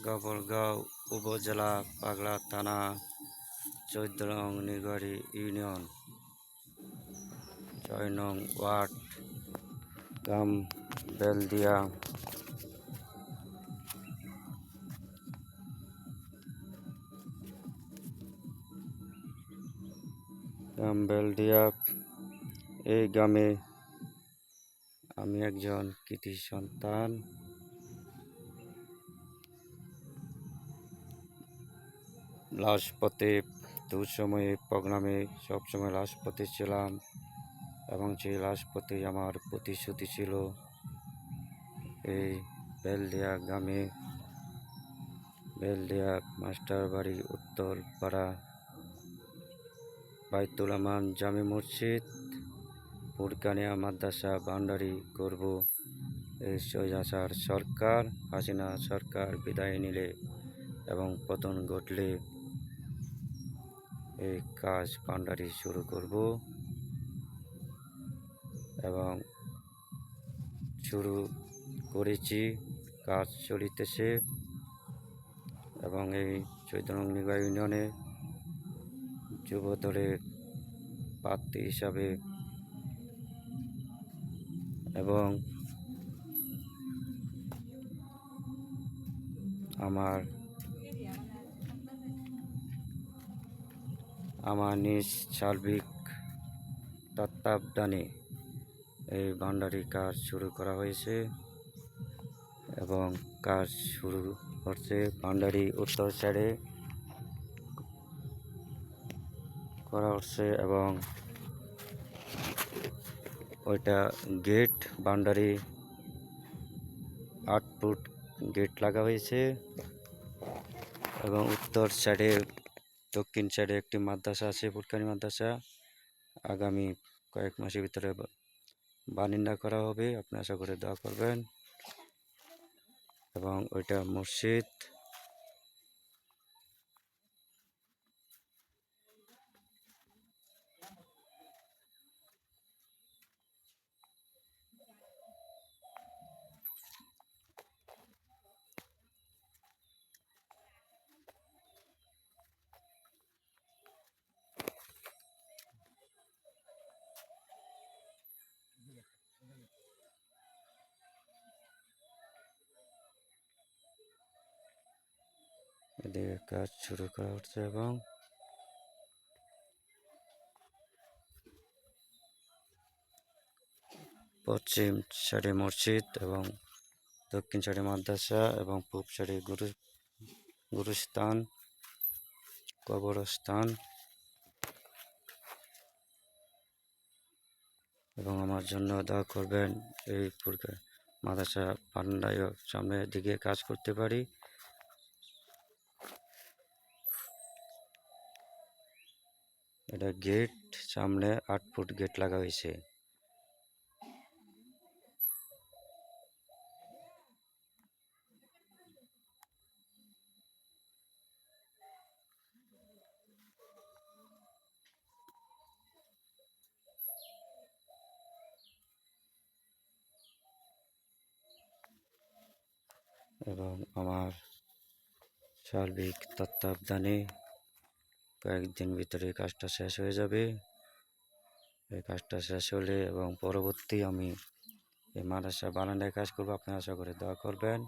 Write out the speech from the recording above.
গাবরগাঁও উপজেলা, পাগলা থানা, ১৪ নং নিগাড়ী ইউনিয়ন, ৬ নং ওয়ার্ড, গ্রাম বেলদিয়া। গ্রাম বেলদিয়া। এই গ্রামে আমি একজন কৃতি সন্তান। লাশপথে দুঃসময়ে প্রোগ্রামে সবসময় লাশপথে ছিলাম এবং সেই লাশপথে আমার প্রতিশ্রুতি ছিল এই বেলদিয়া গ্রামে, বেলদিয়া মাস্টার বাড়ি, উত্তর পাড়া, বাইতুল আমান জামে মসজিদ, ফুরকানিয়া মাদ্রাসা ভান্ডারি করব। এই স্বৈরাচার সরকার, হাসিনা সরকার বিদায় নিলে এবং পতন ঘটলে এই কাজ ভান্ডারি শুরু করব এবং শুরু করেছি, কাজ চলিতেছে। এবং এই ১৪ নং নিগাড়ী ইউনিয়নে যুবদলের প্রার্থী হিসাবে এবং আমার নিজ সার্বিক তত্ত্বাবধানে এই ভান্ডারি কাজ শুরু করা হয়েছে এবং কাজ শুরু করছে ভান্ডারি উত্তর সাইডে করা হচ্ছে এবং ওইটা গেট, ভান্ডারি ৮ ফুট গেট লাগা হয়েছে এবং উত্তর সাইডে, দক্ষিণ সাইডে একটি মাদ্রাসা আছে, ফুরকানি মাদ্রাসা। আগামী কয়েক মাসের ভিতরে বানিন্দা করা হবে, আপনি আশা করে দোয়া করবেন। এবং ওইটা মসজিদ। এদিকে কাজ শুরু করা হচ্ছে এবং পশ্চিম সাইডে মসজিদ এবং দক্ষিণ সাইডে মাদ্রাসা এবং পূব সাইডে গুরুস্থান, কবরস্থান। এবং আমার জন্য দোয়া করবেন, এই মাদ্রাসা বারান্দায় সামনের দিকে কাজ করতে পারি। এটা গেট, সামনে ৮ ফুট গেট লাগা হয়েছে। এবং আমার সার্বিক তত্ত্বাবধানে কয়েকদিন ভিতরে কাজটা শেষ হয়ে যাবে। এই কাজটা শেষ হলে এবং পরবর্তী আমি এই মাদ্রাসা বারান্দায় কাজ করবো, আপনি আশা করে দোয়া করবেন।